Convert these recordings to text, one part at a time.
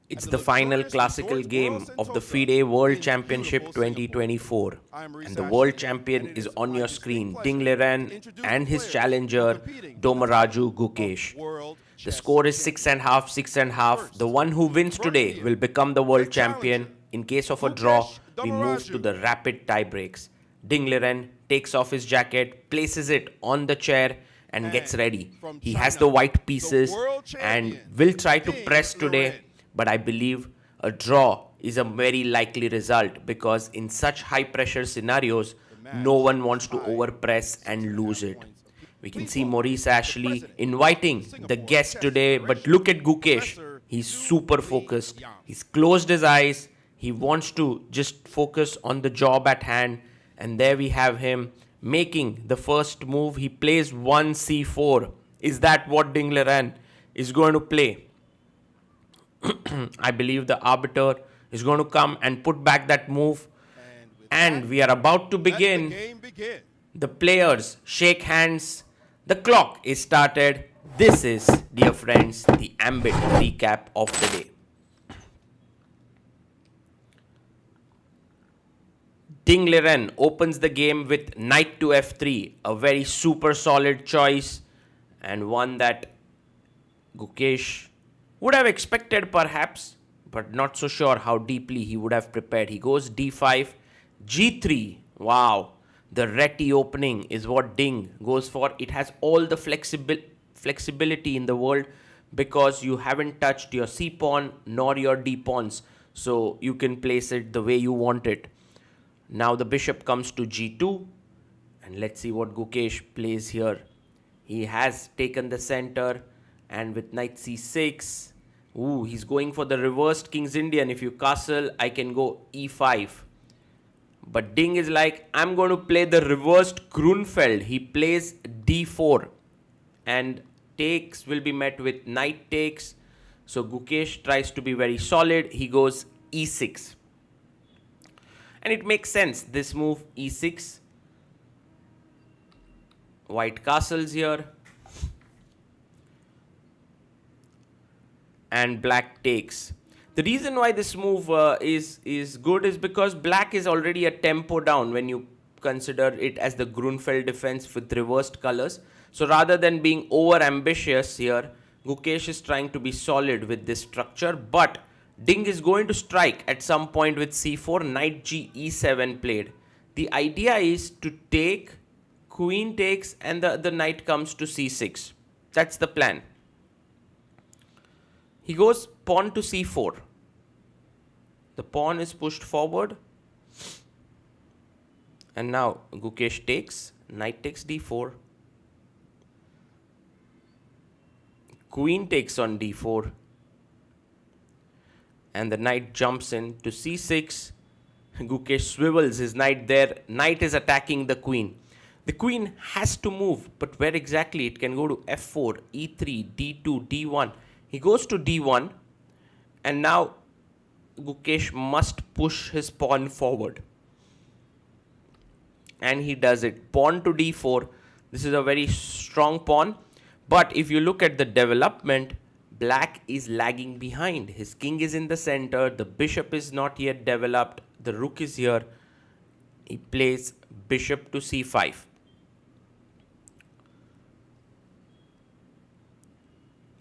It's the final classical game of the FIDE World Championship 2024, and the world champion is on your screen, Ding Liren and his challenger, Domaraju Gukesh. The score is 6.5, 6.5. The one who wins today will become the world champion. In case of a draw, we move to the rapid tie breaks. Ding Liren takes off his jacket, places it on the chair, and gets ready. He has the white pieces and will try to press today, but I believe a draw is a very likely result because in such high pressure scenarios, no one wants to overpress and lose it. We can see Maurice Ashley inviting the guest today, but look at Gukesh. He's super focused. He's closed his eyes. He wants to just focus on the job at hand. And there we have him making the first move. He plays 1c4. Is that what Ding Liren is going to play? I believe the arbiter is going to come and put back that move. And we are about to begin. The players shake hands. The clock is started. This is, dear friends, the Ambit recap of the day. Ding Liren opens the game with knight to f3, a very super solid choice and one that Gukesh would have expected perhaps, but not so sure how deeply he would have prepared. He goes d5, g3. Wow, the Reti opening is what Ding goes for. It has all the flexibility in the world because you haven't touched your c pawn nor your d pawns, so you can place it the way you want it. Now the bishop comes to g2, and let's see what Gukesh plays here. He has taken the center, and with knight c6, he's going for the reversed King's Indian. If you castle, I can go e5. But Ding is like, I'm going to play the reversed Grunfeld. He plays d4, and takes will be met with knight takes. So Gukesh tries to be very solid. He goes e6. And it makes sense, this move e6. White castles here. And black takes. The reason why this move is good is because black is already a tempo down when you consider it as the Grunfeld defense with reversed colors. So rather than being over ambitious here, Gukesh is trying to be solid with this structure, but Ding is going to strike at some point with c4, knight g e7 played. The idea is to take, queen takes, and the knight comes to c6. That's the plan. He goes pawn to c4. The pawn is pushed forward. And now Gukesh takes, knight takes d4. Queen takes on d4. And the knight jumps in to c6. Gukesh swivels his knight there. Knight is attacking the queen. The queen has to move, but where exactly? It can go to f4, e3, d2, d1. He goes to d1, and now Gukesh must push his pawn forward. And he does it. Pawn to d4. This is a very strong pawn. But if you look at the development, black is lagging behind. His king is in the center. The bishop is not yet developed. The rook is here. He plays bishop to c5.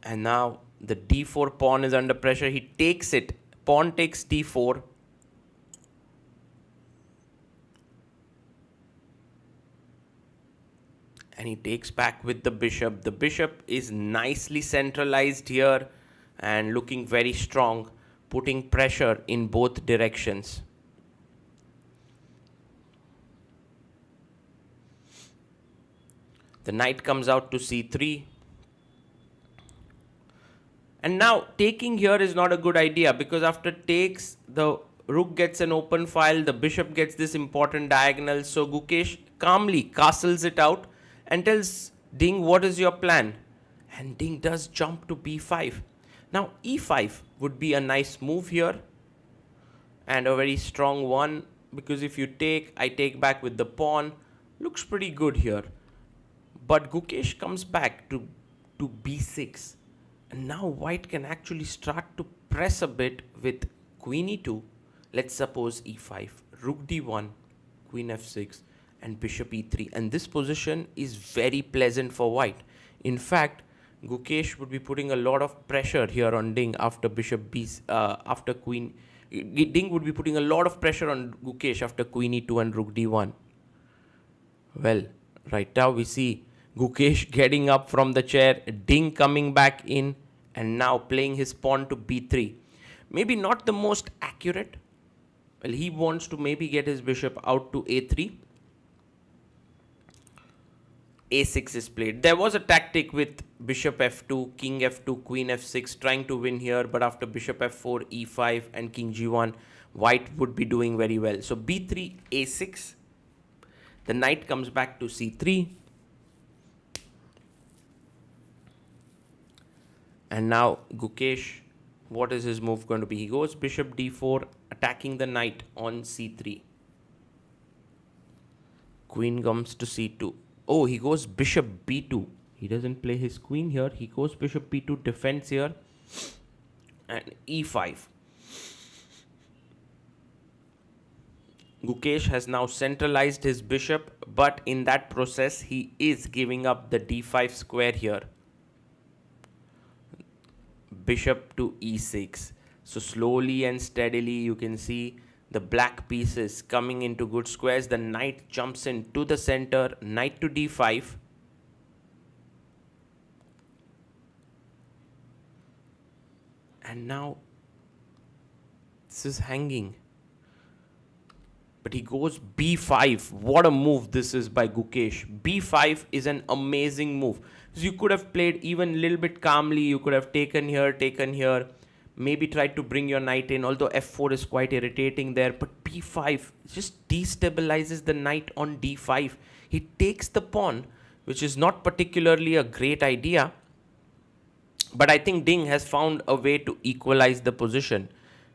And now the d4 pawn is under pressure. He takes it. Pawn takes d4. And he takes back with the bishop. The bishop is nicely centralized here and looking very strong, putting pressure in both directions. The knight comes out to c3. And now taking here is not a good idea because after takes, the rook gets an open file, the bishop gets this important diagonal. So Gukesh calmly castles it out and tells Ding, what is your plan? And Ding does jump to b5. Now e5 would be a nice move here and a very strong one, because if you take, I take back with the pawn. Looks pretty good here. But Gukesh comes back to b6. And now white can actually start to press a bit with queen e2. Let's suppose e5, rook d1, queen f6, and bishop e3. And this position is very pleasant for white. In fact, Gukesh would be putting a lot of pressure here on Ding after bishop b, after queen. Ding would be putting a lot of pressure on Gukesh after queen e2 and rook d1. Well, right now we see Gukesh getting up from the chair, Ding coming back in, and now playing his pawn to b3. Maybe not the most accurate. Well, he wants to maybe get his bishop out to a3. a6 is played. There was a tactic with bishop f2, king f2, queen f6 trying to win here, but after bishop f4, e5 and king g1, white would be doing very well. So b3, a6. The knight comes back to c3. And now Gukesh, what is his move going to be? He goes bishop d4, attacking the knight on c3. Queen comes to c2. Oh, he goes bishop b2. He doesn't play his queen here. He goes bishop b2, defends here. And e5. Gukesh has now centralized his bishop, but in that process, he is giving up the d5 square here. Bishop to e6. So slowly and steadily, you can see the black pieces coming into good squares. The knight jumps in to the center, knight to d5. And now this is hanging. But he goes b5. What a move this is by Gukesh. b5 is an amazing move. So you could have played even a little bit calmly. You could have taken here. Maybe tried to bring your knight in, although f4 is quite irritating there. But b5 just destabilizes the knight on d5. He takes the pawn, which is not particularly a great idea. But I think Ding has found a way to equalize the position.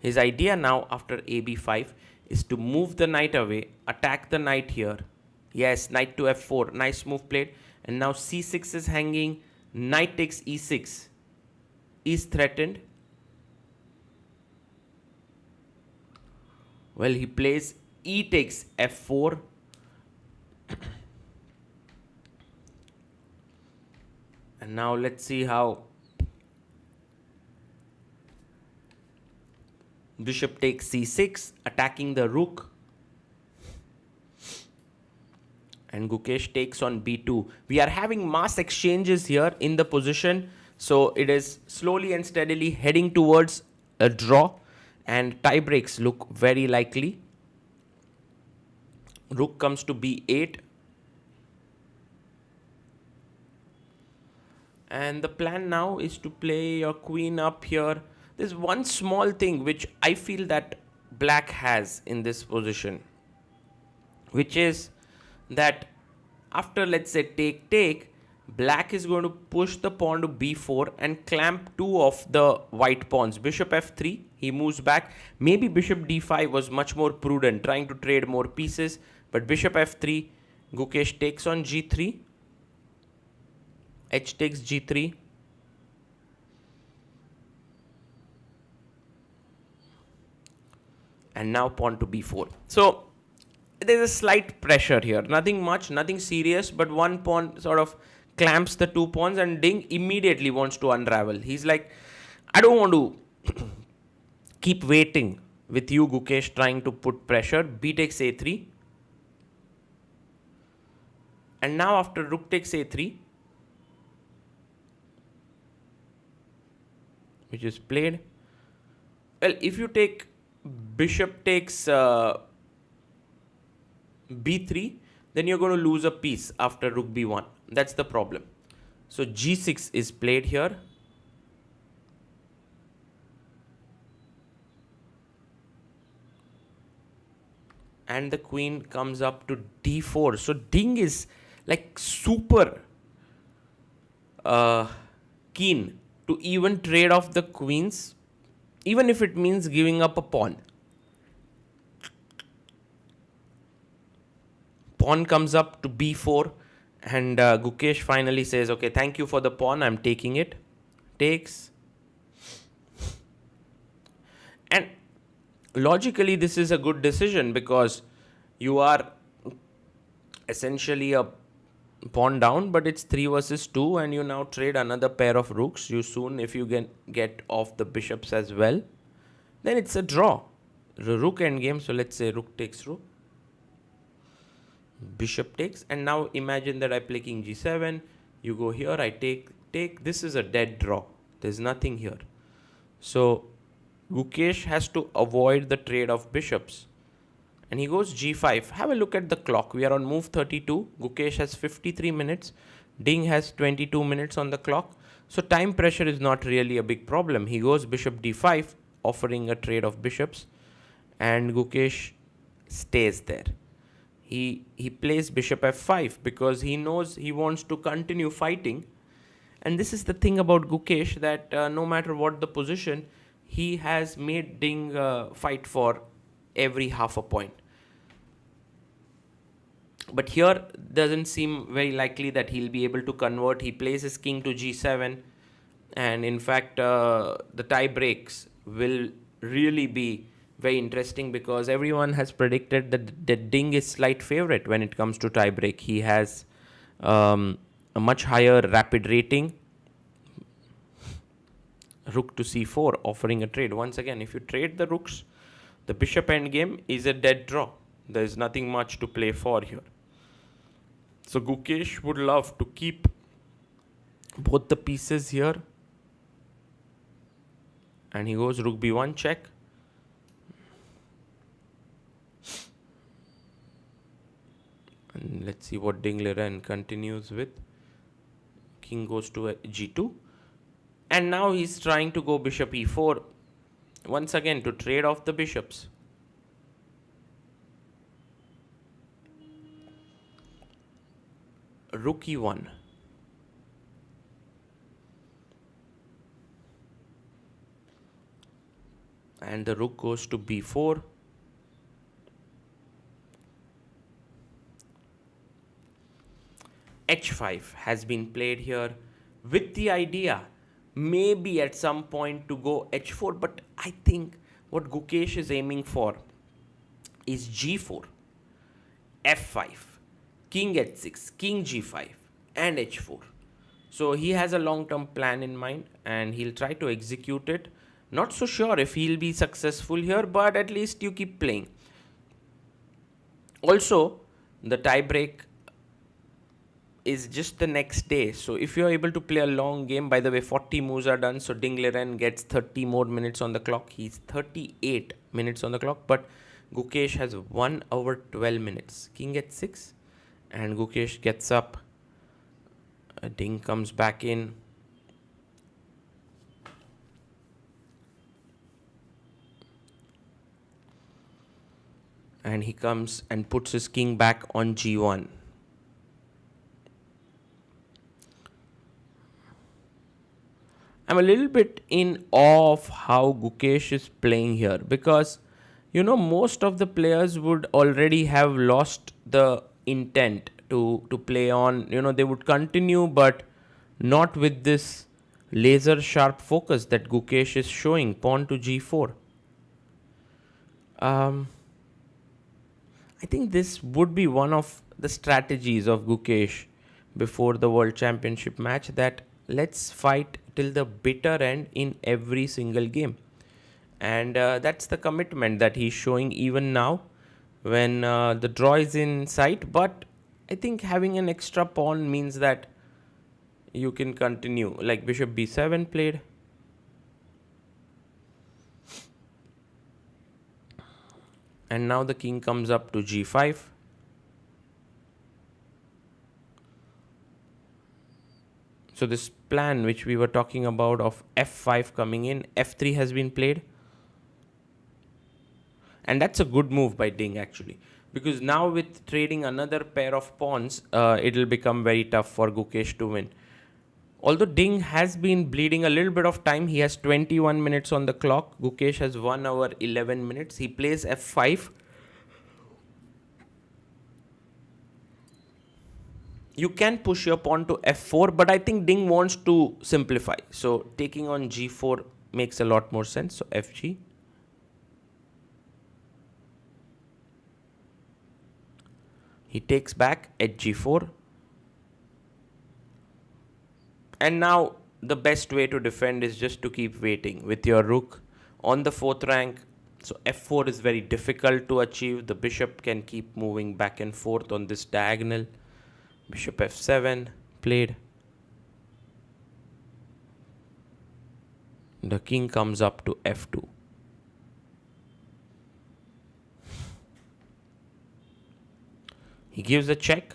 His idea now after ab5 is to move the knight away, attack the knight here. Yes, knight to f4. Nice move played. And now c6 is hanging. Knight takes e6. Is threatened. Well, he plays e takes f4. And now let's see how bishop takes c6, attacking the rook. And Gukesh takes on b2. We are having mass exchanges here in the position. So it is slowly and steadily heading towards a draw. And tie breaks look very likely. Rook comes to b8. And the plan now is to play your queen up here. There's one small thing which I feel that black has in this position, which is that after, let's say, take, black is going to push the pawn to b4 and clamp two of the white pawns. Bishop f3, he moves back. Maybe bishop d5 was much more prudent, trying to trade more pieces. But bishop f3, Gukesh takes on g3. H takes g3. And now pawn to b4. So there's a slight pressure here. Nothing much, nothing serious, but one pawn sort of clamps the two pawns and Ding immediately wants to unravel. He's like, I don't want to keep waiting with you, Gukesh, trying to put pressure. B takes a3. And now after rook takes a3, which is played. Well, if you take bishop takes b3, then you're going to lose a piece after rook b1. That's the problem. So g6 is played here. And the queen comes up to d4. So Ding is like super keen to even trade off the queens, even if it means giving up a pawn. Pawn comes up to b4 and Gukesh finally says, okay, thank you for the pawn, I'm taking it. Takes. And logically, this is a good decision because you are essentially a pawn down, but it's 3 versus 2, and you now trade another pair of rooks. You soon, if you get off the bishops as well, then it's a draw. The rook endgame, so let's say rook takes rook, bishop takes, and now imagine that I play king g7, you go here, I take, this is a dead draw. There's nothing here. So Gukesh has to avoid the trade of bishops. And he goes g5. Have a look at the clock. We are on move 32. Gukesh has 53 minutes. Ding has 22 minutes on the clock. So time pressure is not really a big problem. He goes bishop d5, offering a trade of bishops. And Gukesh stays there. He plays bishop f5 because he knows he wants to continue fighting. And this is the thing about Gukesh, that no matter what the position, he has made Ding fight for every half a point. But here doesn't seem very likely that he'll be able to convert. He plays his king to g7, and in fact the tie breaks will really be very interesting because everyone has predicted that Ding is slight favorite when it comes to tie break. He has a much higher rapid rating. Rook to c4, offering a trade. Once again, if you trade the rooks, the bishop endgame is a dead draw. There is nothing much to play for here. So Gukesh would love to keep both the pieces here. And he goes rook b1 check. And let's see what Ding Liren continues with. King goes to g2. And now he's trying to go bishop e4. Once again, to trade off the bishops. Rook e1. And the rook goes to b4. h5 has been played here with the idea maybe at some point to go h4, but I think what Gukesh is aiming for is g4, f5, king h6, king g5 and h4. So he has a long-term plan in mind and he'll try to execute it. Not so sure if he'll be successful here, but at least you keep playing. Also, the tie break is just the next day. So if you're able to play a long game, by the way, 40 moves are done. So Ding Liren gets 30 more minutes on the clock. He's 38 minutes on the clock, but Gukesh has 1 hour 12 minutes. King h6 and Gukesh gets up. Ding comes back in. And he comes and puts his king back on g1. I'm a little bit in awe of how Gukesh is playing here because, you know, most of the players would already have lost the intent to play on. You know, they would continue, but not with this laser sharp focus that Gukesh is showing. Pawn to g4. I think this would be one of the strategies of Gukesh before the World Championship match, that let's fight till the bitter end in every single game. And that's the commitment that he's showing even now when the draw is in sight. But I think having an extra pawn means that you can continue. Like bishop b7 played. And now the king comes up to g5. So this plan which we were talking about of f5 coming in, f3 has been played. And that's a good move by Ding actually. Because now with trading another pair of pawns, it'll become very tough for Gukesh to win. Although Ding has been bleeding a little bit of time, he has 21 minutes on the clock. Gukesh has 1 hour 11 minutes. He plays f5. You can push your pawn to f4, but I think Ding wants to simplify. So taking on g4 makes a lot more sense. So fg. He takes back at g4. And now the best way to defend is just to keep waiting with your rook on the 4th rank. So f4 is very difficult to achieve. The bishop can keep moving back and forth on this diagonal. Bishop f7 played. The king comes up to f2. He gives a check.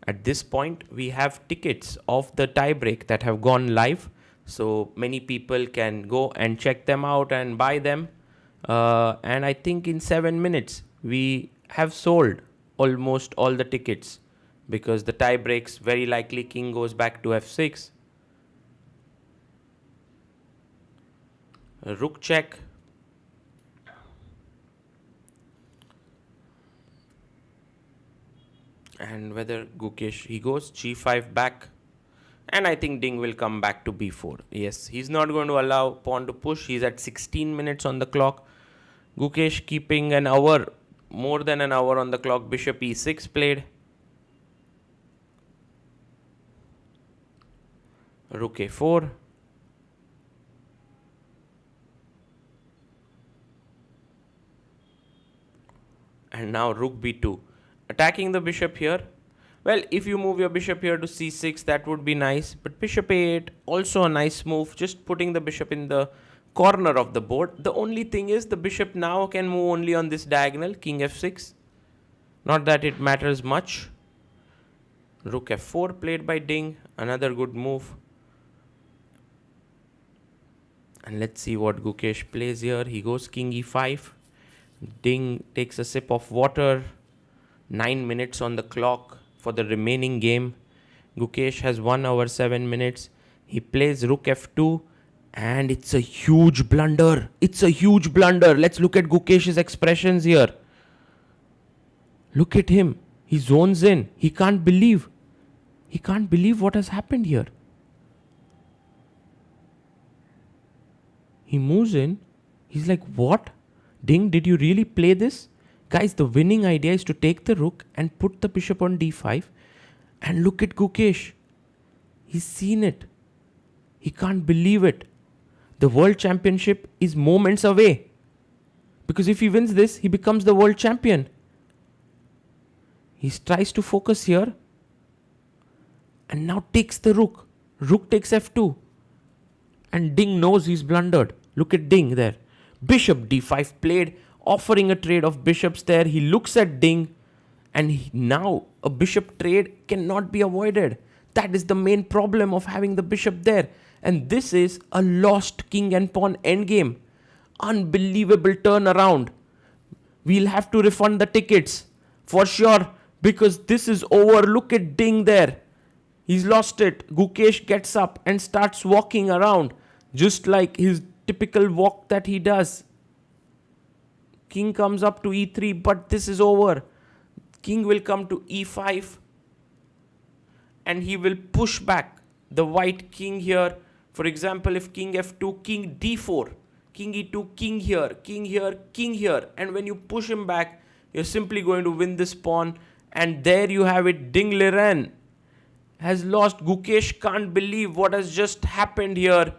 At this point, we have tickets of the tiebreak that have gone live. So many people can go and check them out and buy them. And I think in 7 minutes, we have sold almost all the tickets because the tie breaks very likely king goes back to f6. Rook check. And whether Gukesh, he goes g5 back. And I think Ding will come back to b4. Yes, he's not going to allow pawn to push. He's at 16 minutes on the clock. Gukesh keeping an hour, more than an hour on the clock. Bishop e6 played. Rook a4. And now rook b2. Attacking the bishop here. Well, if you move your bishop here to c6, that would be nice. But bishop a8, also a nice move. Just putting the bishop in the corner of the board. The only thing is the bishop now can move only on this diagonal, king f6. Not that it matters much. Rook f4 played by Ding. Another good move. And let's see what Gukesh plays here. He goes king e5. Ding takes a sip of water. 9 minutes on the clock for the remaining game. Gukesh has 1 hour 7 minutes. He plays rook f2 and it's a huge blunder. It's a huge blunder. Let's look at Gukesh's expressions here. Look at him. He zones in. He can't believe. He can't believe what has happened here. He moves in. He's like, what? Ding, did you really play this? Guys, the winning idea is to take the rook and put the bishop on d5. And look at Gukesh. He's seen it. He can't believe it. The world championship is moments away. Because if he wins this, he becomes the world champion. He tries to focus here. And now takes the rook. Rook takes f2. And Ding knows he's blundered. Look at Ding there. Bishop d5 played, offering a trade of bishops there. He looks at Ding. And now a bishop trade cannot be avoided. That is the main problem of having the bishop there. And this is a lost king and pawn endgame. Unbelievable turnaround. We'll have to refund the tickets for sure because this is over. Look at Ding there. He's lost it. Gukesh gets up and starts walking around just like his typical walk that he does. King comes up to e3, but this is over. King will come to e5 and he will push back the white king here. For example, if king f2, king d4, king e2, king here, king here, king here. And when you push him back, you're simply going to win this pawn. And there you have it. Ding Liren has lost. Gukesh can't believe what has just happened here.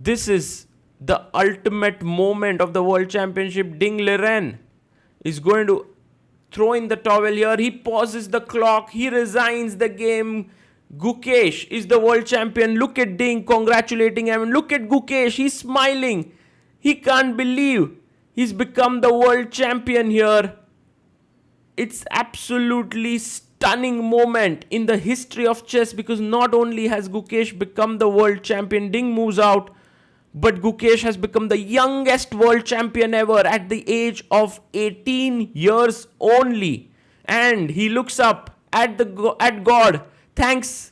This is the ultimate moment of the World Championship. Ding Liren is going to throw in the towel here. He pauses the clock. He resigns the game. Gukesh is the world champion. Look at Ding congratulating him. Look at Gukesh. He's smiling. He can't believe he's become the world champion here. It's absolutely stunning moment in the history of chess because not only has Gukesh become the world champion, Ding moves out, but Gukesh has become the youngest world champion ever at the age of 18 years only. And he looks up at God. Thanks,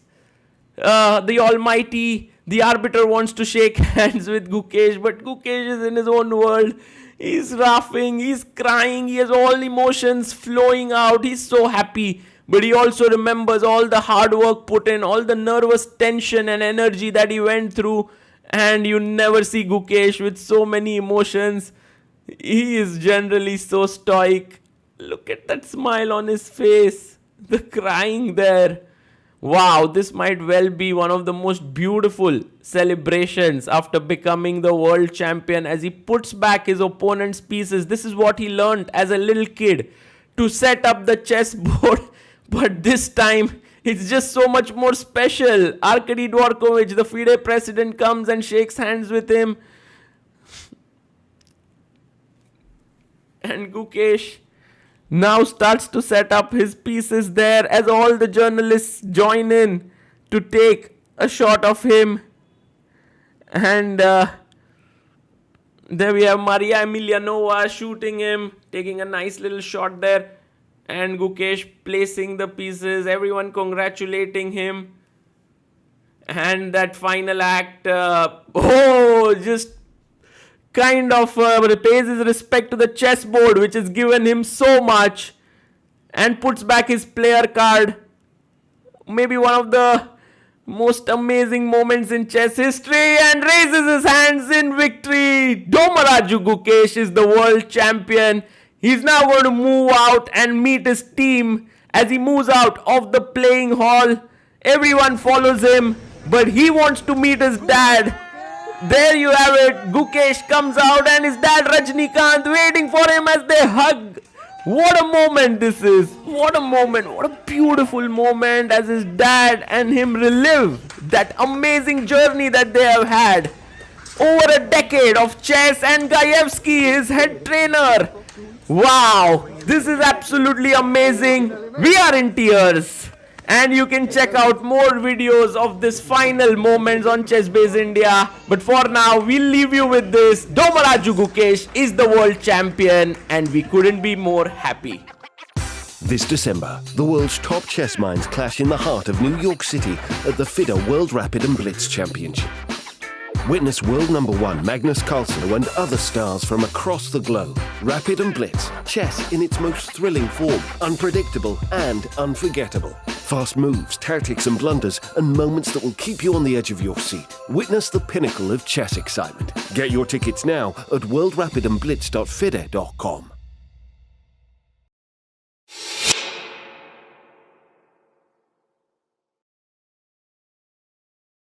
the Almighty. The arbiter wants to shake hands with Gukesh, but Gukesh is in his own world. He's laughing, he's crying, he has all emotions flowing out. He's so happy. But he also remembers all the hard work put in, all the nervous tension and energy that he went through. And you never see Gukesh with so many emotions. He is generally so stoic. Look at that smile on his face. The crying there. Wow, this might well be one of the most beautiful celebrations after becoming the world champion as he puts back his opponent's pieces. This is what he learned as a little kid, to set up the chessboard. But this time, it's just so much more special. Arkady Dvorkovich, the FIDE president, comes and shakes hands with him. And Gukesh now starts to set up his pieces there as all the journalists join in to take a shot of him. And there we have Maria Emelianova shooting him, taking a nice little shot there. And Gukesh placing the pieces, everyone congratulating him. And that final act, just kind of pays his respect to the chessboard, which has given him so much, and puts back his player card. Maybe one of the most amazing moments in chess history, and raises his hands in victory. Domaraju Gukesh is the world champion. He's now going to move out and meet his team. As he moves out of the playing hall, everyone follows him, but he wants to meet his dad. There you have it. Gukesh comes out and his dad Rajnikant waiting for him as they hug. What a moment this is. What a moment. What a beautiful moment as his dad and him relive that amazing journey that they have had. Over a decade of chess, and Gaevsky, his head trainer. Wow. This is absolutely amazing. We are in tears. And you can check out more videos of this final moments on ChessBase India. But for now, we'll leave you with this. Domaraju Gukesh is the world champion, and we couldn't be more happy. This December, the world's top chess minds clash in the heart of New York City at the FIDE World Rapid and Blitz Championship. Witness world number one Magnus Carlsen and other stars from across the globe. Rapid and Blitz, chess in its most thrilling form, unpredictable and unforgettable. Fast moves, tactics and blunders, and moments that will keep you on the edge of your seat. Witness the pinnacle of chess excitement. Get your tickets now at worldrapidandblitz.fide.com.